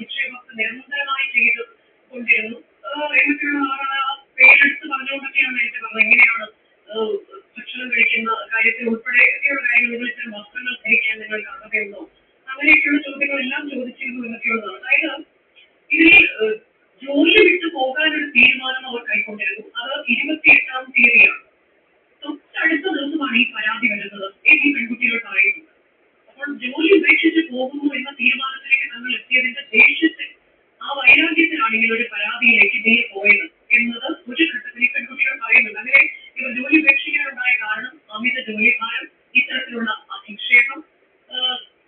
നിക്ഷേപമൊക്കെ നിരന്തരമായി ചെയ്ത് കൊണ്ടിരുന്നു. എന്നൊക്കെയുള്ള പേരെടുത്ത് പറഞ്ഞുകൊണ്ടൊക്കെയാണ് നേരത്തെ പറഞ്ഞത് എങ്ങനെയാണ് ഭക്ഷണം കഴിക്കുന്ന കാര്യത്തിൽ ഉൾപ്പെടെ ഒക്കെയുള്ള കാര്യങ്ങൾ ഇത്തരം വസ്ത്രങ്ങൾ ധരിക്കാൻ നിങ്ങൾക്ക് അർഹതയുണ്ടോ, അങ്ങനെയൊക്കെയുള്ള ചോദ്യങ്ങളെല്ലാം ചോദിച്ചിരുന്നു എന്നൊക്കെയുള്ളതാണ്. അതായത് ഇതിൽ ജോലി വിട്ടു പോകാനൊരു തീരുമാനം അവർ കൈക്കൊണ്ടിരുന്നു. അത് 28-ാം തീയതിയാണ്. തൊട്ടടുത്ത ദിവസമാണ് ഈ പരാതി വരുന്നത് ഈ പെൺകുട്ടികൾ പറയുന്നത്. അപ്പോൾ ജോലി ഉപേക്ഷിച്ച് പോകുന്നു എന്ന തീരുമാനത്തിലേക്ക് തങ്ങൾ എത്തിയതിന്റെ ദേഷ്യത്തിൽ, ആ വൈരാഗ്യത്തിലാണ് ഇങ്ങനൊരു പരാതിയിലേക്ക് നീ പോയത് എന്നത് ഒരു ഘട്ടത്തിൽ ഈ പെൺകുട്ടികൾ പറയുന്നുണ്ട്. അങ്ങനെ ഇവർ ജോലി ഉപേക്ഷിക്കാനുണ്ടായ കാരണം അമിത ജോലിഭാരം, ഇത്തരത്തിലുള്ള അധിക്ഷേപം,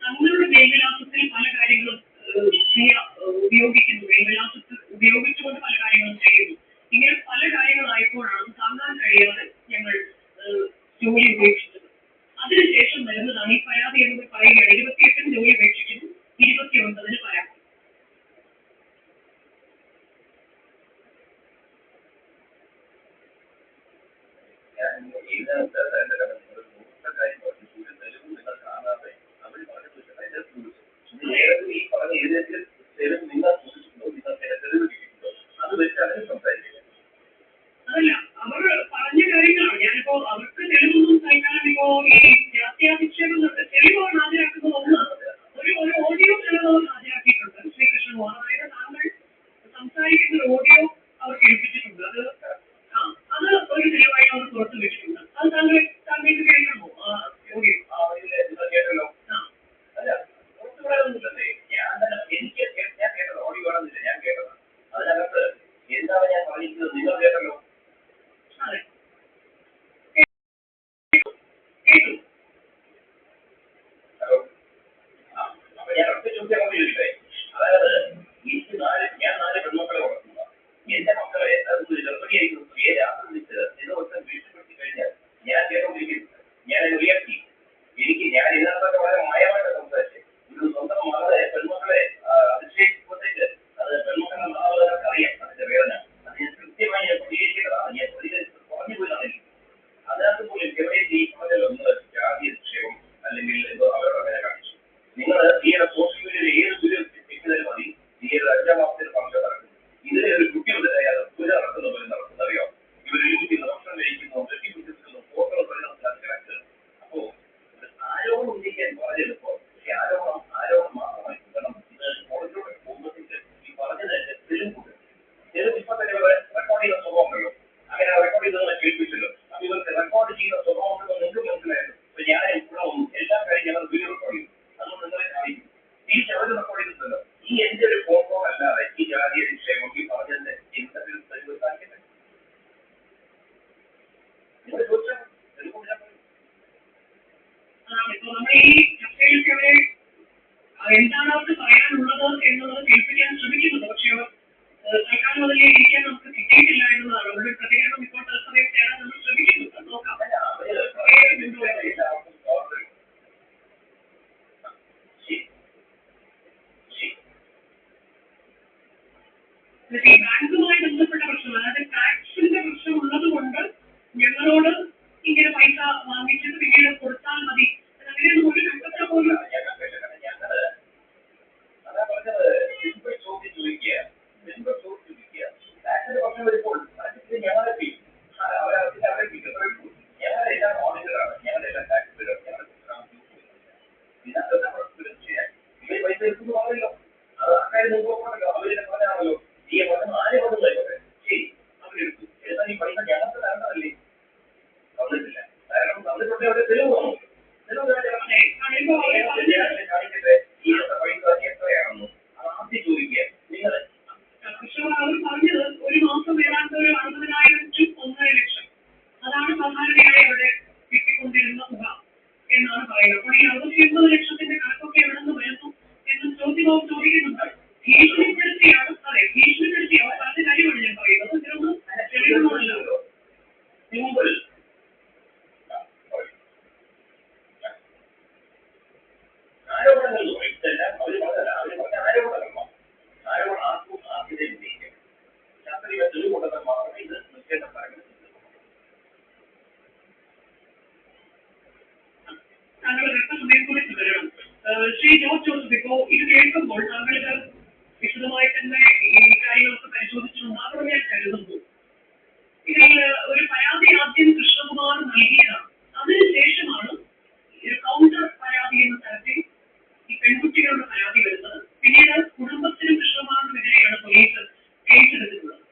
തങ്ങളുടെ മേൽവിലാസത്തിൽ പല കാര്യങ്ങളും ഉപയോഗിക്കുന്നു, മേൽവിലാസത്തിൽ ഉപയോഗിച്ചുകൊണ്ട് പല കാര്യങ്ങളും ചെയ്യുന്നു. ഇങ്ങനെ പല കാര്യങ്ങളായപ്പോഴാണ് താങ്ങാൻ കഴിയാതെ ഞങ്ങൾ ജോലി ഉപേക്ഷിച്ചത്. അതിനുശേഷം വരുന്നതാണ് ഈ പരാതി എന്ന് പറയുകയാണ്. 28-ന് ജോലി ഉപേക്ഷിക്കുന്നു, 29-ന് പരാതി. അതല്ല, അവർ പറഞ്ഞ കാര്യങ്ങളാണ്. ഞാനിപ്പോ അവർക്ക് തെളിവൊന്നും തൽക്കാലം ഇപ്പോ ഈ ജാത്യാധിക്ഷേപം തെളിവാണ് ഹാജരാക്കുന്നത്. ഒന്ന് ഒരു ഓഡിയോ തെളിവ് ഹാജരാക്കിയിട്ടുണ്ട് ശ്രീകൃഷ്ണകുമാർ. അതായത് താങ്കൾ സംസാരിക്കുന്ന ഒരു ഓഡിയോ അവർ കേൾപ്പിച്ചിട്ടുണ്ട്. അത് ഒരു തെളിവായിട്ട് അവർ പുറത്തു വെച്ചിട്ടുണ്ട്. അത് താങ്കൾക്ക് കേൾക്കണമോ ഓഡിയോ? എന്താണ് അവർക്ക് പറയാനുള്ളത് എന്നുള്ളത് കേൾപ്പിക്കാൻ ശ്രമിക്കുന്നത്. പക്ഷെ അവർ തൽക്കാലം അതിൽ ഇരിക്കാൻ നമുക്ക് കിട്ടിയിട്ടില്ല എന്നതാണ്. അവരുടെ പ്രതികരണം ഇപ്പോൾ തത്സമയം തേടാൻ നമ്മൾ ശ്രമിക്കുന്നുണ്ട്. നോക്കാം. ഈ ബാങ്കുമായി ബന്ധപ്പെട്ട പ്രശ്നം, അതായത് ടാക്സിന്റെ പ്രശ്നം ഉള്ളത് കൊണ്ട് ഞങ്ങളോട് ഇങ്ങനെ പൈസ വാങ്ങിച്ചിട്ട് പിന്നീട് കൊടുത്താൽ മതി, അങ്ങനെയൊന്നും ഒരു ഘട്ടത്തിൽ പോലും അവർ പറഞ്ഞത് ഒരു മാസം ഏതാണ്ട് ഒരു 60,000 to 1,50,000. അതാണ് സാധാരണയായി അവിടെ കിട്ടിക്കൊണ്ടിരുന്ന തുക എന്നാണ് പറയുന്നത്. അപ്പോൾ ഈ 69 ലക്ഷത്തിന്റെ കണക്കൊക്കെ എവിടെ നിന്ന് വരുന്നു എന്ന് ചോദ്യവും ചോദിക്കുന്നുണ്ട്. ഭീഷണിപ്പെടുത്തിയാണ്, അതെ, ഭീഷണിപ്പെടുത്തി അവർ പറഞ്ഞ കാര്യമാണ് ഞാൻ പറയുന്നത്. ഇതിനൊന്നും തെളിവൊന്നുമല്ലോ. താങ്കൾ സമയം കൂടി തുടരണം. ശ്രീ ജോർജ് ജോസഫ്, ഇപ്പോ ഇത് കേൾക്കുമ്പോൾ താങ്കൾ പെൺകുട്ടികളുടെ പരാതി വരുന്നത്. പിന്നീട് കുടുംബത്തിനും കൃഷ്ണകുമാറിനുമെതിരെയാണ് പോലീസ് കേസെടുത്തിട്ടുള്ളത്.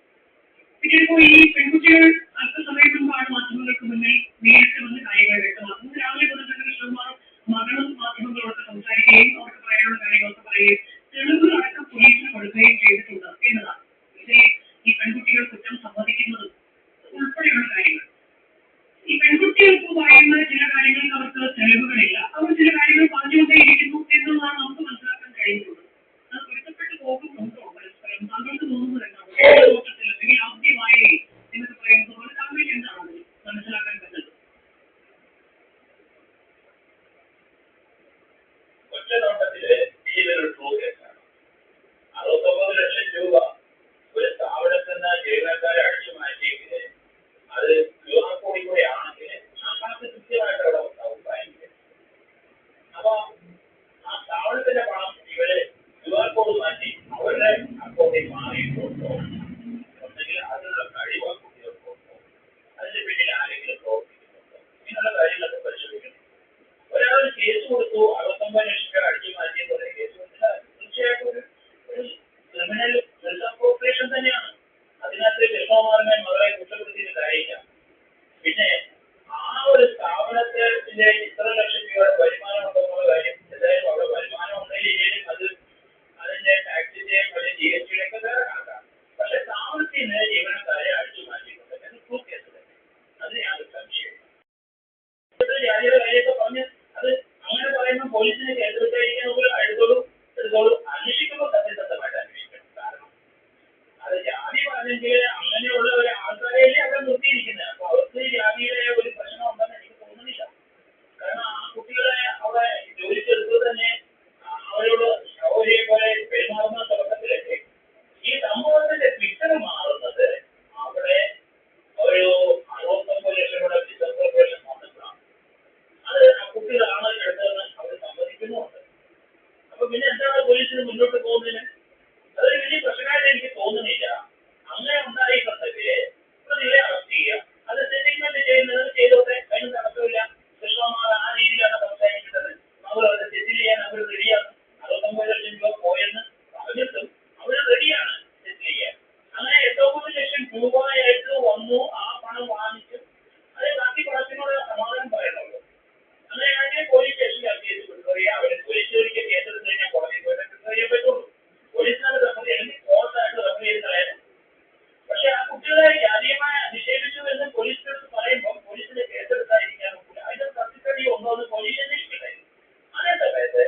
പിന്നീട് ഇപ്പോൾ ഈ പെൺകുട്ടികൾ അല്പസമയം മുമ്പാണ് മാധ്യമങ്ങൾക്ക് മുന്നിൽ നേരിട്ട് വന്ന് കാര്യങ്ങൾ വ്യക്തമാക്കുന്നത്. രാവിലെ മുതൽ തന്നെ കൃഷ്ണകുമാർ മകളും മാധ്യമങ്ങളോടൊക്കെ സംസാരിക്കുകയും അവർക്ക് പറയാനുള്ള കാര്യങ്ങളൊക്കെ പറയുകയും തെളിവുകൾ അടക്കം പോലീസിന് കൊടുക്കുകയും ചെയ്തിട്ടുണ്ട് എന്നതാണ്. ഇതിൽ ഈ പെൺകുട്ടികൾ കുറ്റം സമ്മതിക്കുന്നതും ഉൾപ്പെടെയുള്ള കാര്യങ്ങൾ. ഈ പെൺകുട്ടികൾക്ക് പറയുന്ന ചില കാര്യങ്ങൾക്ക് അവർക്ക് തെളിവുകളില്ല. അവർ ചില കാര്യങ്ങൾ പറഞ്ഞുകൊണ്ടേയിരിക്കുന്നു എന്നുള്ളതാണ് നമുക്ക് മനസ്സിലാക്കാൻ കഴിയുന്നത്. അത് പൊരുത്തപ്പെട്ടു പോകുന്നുണ്ടോ പരസ്പരം? താങ്കൾക്ക് തോന്നുന്നത് എന്താണ്? നോട്ടത്തിൽ അല്ലെങ്കിൽ ആദ്യമായി എന്നൊക്കെ പറയുന്നത് പോലെ താങ്കൾക്ക് എന്താണ് അതിൽ മനസ്സിലാക്കാൻ പറ്റുന്നത്? ഒറ്റനോട്ടത്തില് ഇതൊരു ട്രൂ കേസാണ്. 69 ലക്ഷം രൂപ ഒരു സ്ഥാപനത്തിൽ നിന്ന് ജീവനക്കാരെ അടിച്ചു മാറ്റിയെങ്കിൽ അത് QR കോഡിൽ കൂടെ ആണെങ്കിൽ ആ കണക്ക് കൃത്യമായിട്ട് അവിടെ ഉണ്ടാവും ബാങ്കിൽ. അപ്പൊ ആ സ്ഥാപനത്തിന്റെ പണം ഇവര് QR കോഡ് മാറ്റി അവരുടെ അക്കൗണ്ടിൽ മാറിയിട്ടുണ്ടോ ഉണ്ടെങ്കിൽ അതിനുള്ള കഴിവ് കുട്ടികൾക്കുണ്ടോ, അതിന്റെ പിന്നിൽ ആരെങ്കിലും പ്രവർത്തിക്കുന്നുണ്ടോ, ഇങ്ങനെയുള്ള കാര്യങ്ങളൊക്കെ പരിശോധിക്കണം. ഒരാൾ കേസ് കൊടുത്തു 69 ലക്ഷം രൂപ അടിച്ചു മാറ്റിയെന്ന് പറയുന്ന കേസ് കൊടുത്താൽ തീർച്ചയായിട്ടും ഒരു ക്രിമിനൽ മിസ്അപ്രോപ്രിയേഷൻ തന്നെയാണ്. അതിനകത്ത് കൃഷ്ണകുമാറിനെ മകളെ കുറ്റപ്പെടുത്തിയിട്ട് കാര്യമില്ല. പിന്നെ ആ ഒരു സ്ഥാപനത്തിന്റെ ഇത്ര ലക്ഷം രൂപയുടെ വരുമാനം ഉണ്ടെന്നുള്ള കാര്യം എന്തായാലും അവിടെ വരുമാനം ഉണ്ടെങ്കിലും അത് അതിന്റെ ടാക്സിന്റെയും അല്ലെങ്കിൽ GST ഒക്കെ വേറെ കണക്കാണ്. പക്ഷെ സ്ഥാപനത്തിൽ നിന്ന് ജീവനക്കാരെ അടിച്ചു മാറ്റിയിട്ടുണ്ട് എന്ന് പ്രൂഫ് കേസ് തന്നെ. അത് യാതൊരു സംശയമില്ല. ജാതിയുടെ കാര്യമൊക്കെ പറഞ്ഞ് അത് അങ്ങനെ പറയുമ്പോൾ പോലീസിനെ കേസെടുക്കാതിരിക്കാൻ എടുത്തോളൂ അന്വേഷിക്കുമ്പോൾ സത്യസന്ധമായിട്ട് അന്വേഷിക്കണം. കാരണം അത് ജാതി പറഞ്ഞെങ്കിൽ അങ്ങനെയുള്ള ഒരു ആൾക്കാരെയല്ലേ അവിടെ നിർത്തിയിരിക്കുന്നത്. അപ്പൊ അവർക്ക് ജാതിയുടെ ഒരു പ്രശ്നം ഉണ്ടെന്ന് എനിക്ക് തോന്നുന്നില്ല. കാരണം ആ കുട്ടികളെ അവിടെ ജോലിക്കെടുത്തത് തന്നെ അവരോട് ശൗര്യെ പോലെ പെരുമാറുന്ന തുടക്കത്തിലൊക്കെ ഈ സംഭവത്തിന്റെ പിക്ചർ മാറുന്നത് അവിടെ ഒരു 69 ലക്ഷം രൂപ മിസ്അപ്രോപ്രിയേഷൻ വന്നപ്പോഴാണ്. അത് ആ കുട്ടികളാണ് എടുത്തതെന്ന് അവർ സമ്മതിക്കുന്നുമുണ്ട്. അപ്പൊ പിന്നെ എന്താണ് പോലീസിന് മുന്നോട്ട് പോകുന്നതിന്? അതൊരു വലിയ പ്രശ്നമായിട്ട് എനിക്ക് തോന്നുന്നില്ല. അങ്ങനെ ഉണ്ടായിട്ടുണ്ടെങ്കിൽ പ്രതികളെ അറസ്റ്റ് ചെയ്യുക, അത് സെറ്റിൽമെന്റ് ചെയ്യുന്നത് ചെയ്തോട്ടെ, അതിന് തടസ്സമില്ല. കൃഷ്ണകുമാർ ആ രീതിയിലാണ് സംസാരിക്കുന്നത്. അവർ അത് സെറ്റിൽ ചെയ്യാൻ അവർ റെഡിയാണ്. 69 ലക്ഷം രൂപ പോയെന്ന് പറഞ്ഞിട്ടും അവർ റെഡിയാണ് സെറ്റിൽ ചെയ്യാൻ. അങ്ങനെ 89 ലക്ഷം രൂപയായിട്ട് വന്നു, ആ പണം വാങ്ങിച്ചു, അത് ബാക്കി പണത്തിനോട് സമാധാനം പറയണമല്ലോ. അങ്ങനെയാണെങ്കിൽ പോലീസ് സ്റ്റേഷനിൽ കേസ് കൊടുക്കുക. അവര് പോലീസ് ജോലിക്ക് കേസെടുത്ത് കഴിഞ്ഞാൽ കോടതിയിൽ പോയിട്ട് പ്രിഫർ ചെയ്യാൻ പറ്റുള്ളൂ. പോലീസിനത് റെഫർ ചെയ്യണമെങ്കിൽ കോർട്ടായിട്ട് റെഫർ ചെയ്ത് കളയാനും. പക്ഷെ ആ കുട്ടികളെ ജാതീയമായി അധിക്ഷേപിച്ചു എന്ന് പോലീസിനോട് പറയുമ്പോൾ പോലീസിന്റെ കേസെടുത്തായിരിക്കാൻ നോക്കില്ല. അതിന്റെ തട്ടിപ്പടി ഉണ്ടോ എന്ന് പോലീസ് അന്വേഷിക്കട്ടെ. അതേ സമയത്ത്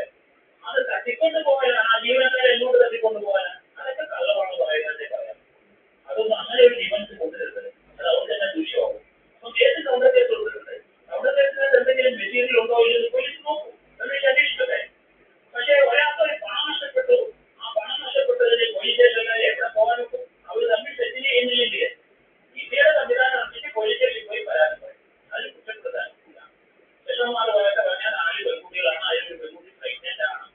അത് തട്ടിക്കൊണ്ട് പോകാനാണ്, ആ ജീവനക്കാരെ എന്നോട് തട്ടിക്കൊണ്ട് പോകാനാണ്, അതൊക്കെ കള്ളമാണ് പറയുന്നതേ പറയാം. അതൊന്നും അങ്ങനെ ഒരു ഡിഫൻസ് കൊണ്ടുവരുന്നത് അത് അവർക്ക് തന്നെ ദൂഷ്യമാകും. അപ്പൊ കേസ് കൗണ്ടർ കേസ് കൊടുത്തിട്ടുണ്ട്. കൗണ്ടർ കേസിനകത്ത് എന്തെങ്കിലും മെറ്റീരിയൽ ഉണ്ടോ ഇല്ലെന്ന് പോലീസ് നോക്കും, എന്നിട്ട് അന്വേഷിക്കട്ടെ. പക്ഷെ ഒരാൾക്ക് ഒരു പണം നഷ്ടപ്പെട്ടു, ആ പണം നഷ്ടപ്പെട്ടതിന് പോലീസ് സ്റ്റേഷനിൽ എവിടെ പോകാൻ നോക്കും? അവർ തമ്മിൽ സെറ്റിൽ ചെയ്യുന്നില്ലെങ്കിൽ ഇന്ത്യയുടെ സംവിധാനം അനുസരിച്ച് പോലീസ് സ്റ്റേഷനിൽ പോയി പരാതി പറയും. അതിൽ കുറ്റപ്പെടുത്താൻ പറ്റില്ല. കൃഷ്ണകുമാർ പോലൊക്കെ പറഞ്ഞാൽ 4 പെൺകുട്ടികളാണ്, അതിലൊരു പെൺകുട്ടി പ്രഗ്നന്റ് ആണ്.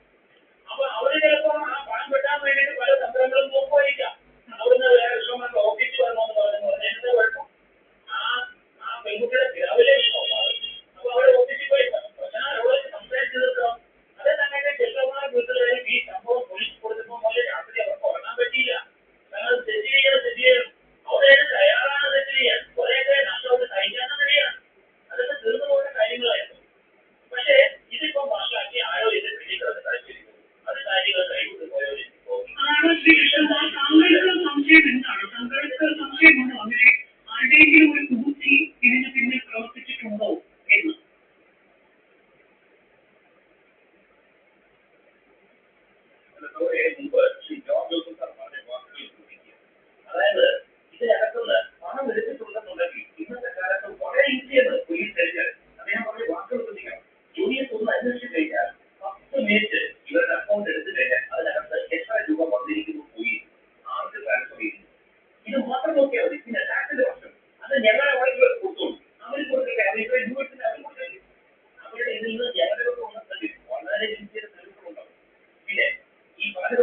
അപ്പൊ അവര് ചിലപ്പോൾ ആ പണം കിട്ടാൻ വേണ്ടിയിട്ട് പല തന്ത്രങ്ങളും നോക്കുമായിരിക്കാം. അവിടുന്ന് വേറെ കൃഷ്ണകുമാറിന്റെ ഓഫീസിൽ വരണമെന്ന് പറഞ്ഞാൽ എന്താ കുഴപ്പം? ആ പെൺകുട്ടിയുടെ പിതാവിലെ ഇഷ്ടമാണ്. അപ്പൊ അവരുടെ ഓഫീസിൽ പോയി പ്രശ്നം എവിടെ സംസാരിച്ചു തീർക്കണം. അതേ സമയത്ത് കൃഷ്ണകുമാർ വീട്ടിലായാലും ഈ സംഭവം പോലീസ് കൊടുത്തപ്പോൾ പോലെ രാത്രി അവർക്ക് ഉറങ്ങാൻ പറ്റിയില്ല. കാരണം തെറ്റ് ചെയ്യണം. അവിടെ തയ്യാറാണ് തെറ്റ് ചെയ്യാൻ. കുറേയൊക്കെ നഷ്ടം സഹിക്കാനും കഴിയാണ്. അതൊക്കെ തീർന്നു പോകുന്ന കാര്യങ്ങളായിരുന്നു. പക്ഷേ ഇതിപ്പോ മനസ്സിലാക്കി ആരോ ഇത് പിടിക്കുന്നത് കഴിച്ചിരിക്കുന്നു. അത് കാര്യങ്ങൾ കൈവിട്ട് പോയോ? അതാണ് ശ്രീ കൃഷ്ണകുമാർ, താങ്കൾക്ക് സംശയം എന്താണ്? താങ്കൾക്ക് സംശയമുണ്ടോ അങ്ങനെ ആരുടെയെങ്കിലും ഒരു ബുദ്ധി ഇതിന് പിന്നിൽ പ്രവർത്തിച്ചിട്ടുണ്ടോ എന്ന്? അതായത് ഇതിനകത്തുനിന്ന് പണം എടുത്തിട്ടുണ്ടെന്നുണ്ടെങ്കിൽ ഇന്നത്തെ കാലത്ത് വളരെ ഈസിയാണ് പോലീസ് കഴിഞ്ഞാൽ അദ്ദേഹം പറഞ്ഞ വാക്കുകൾ ശ്രദ്ധിക്കണം. ജൂനിയർ ഒന്ന് അന്വേഷിച്ച് കഴിഞ്ഞാൽ 10 മിനിറ്റ് ഇവരുടെ അക്കൗണ്ട് എടുത്തു കഴിഞ്ഞാൽ അതിനകത്ത് എത്ര രൂപ വന്നിരിക്കുന്നു, പോയി ആർക്ക് ട്രാൻസ്ഫർ ചെയ്യുന്നു, ഇത് മാത്രം നോക്കിയാൽ മതി. പിന്നെ ടാക്സിന്റെ വർഷം അത് ഞങ്ങളെ വളരെ കൊടുത്തോളൂ. അവർ കൊടുത്തില്ല, അവരുടെ യൂണിറ്റിന് അവർ കൊടുത്തില്ല. അവരുടെ ഇതിൽ നിന്ന് ഞങ്ങളുടെ വളരെ ഈസിയുടെ തെളിവുകളുണ്ടാവും. പിന്നെ ഈ വളരെ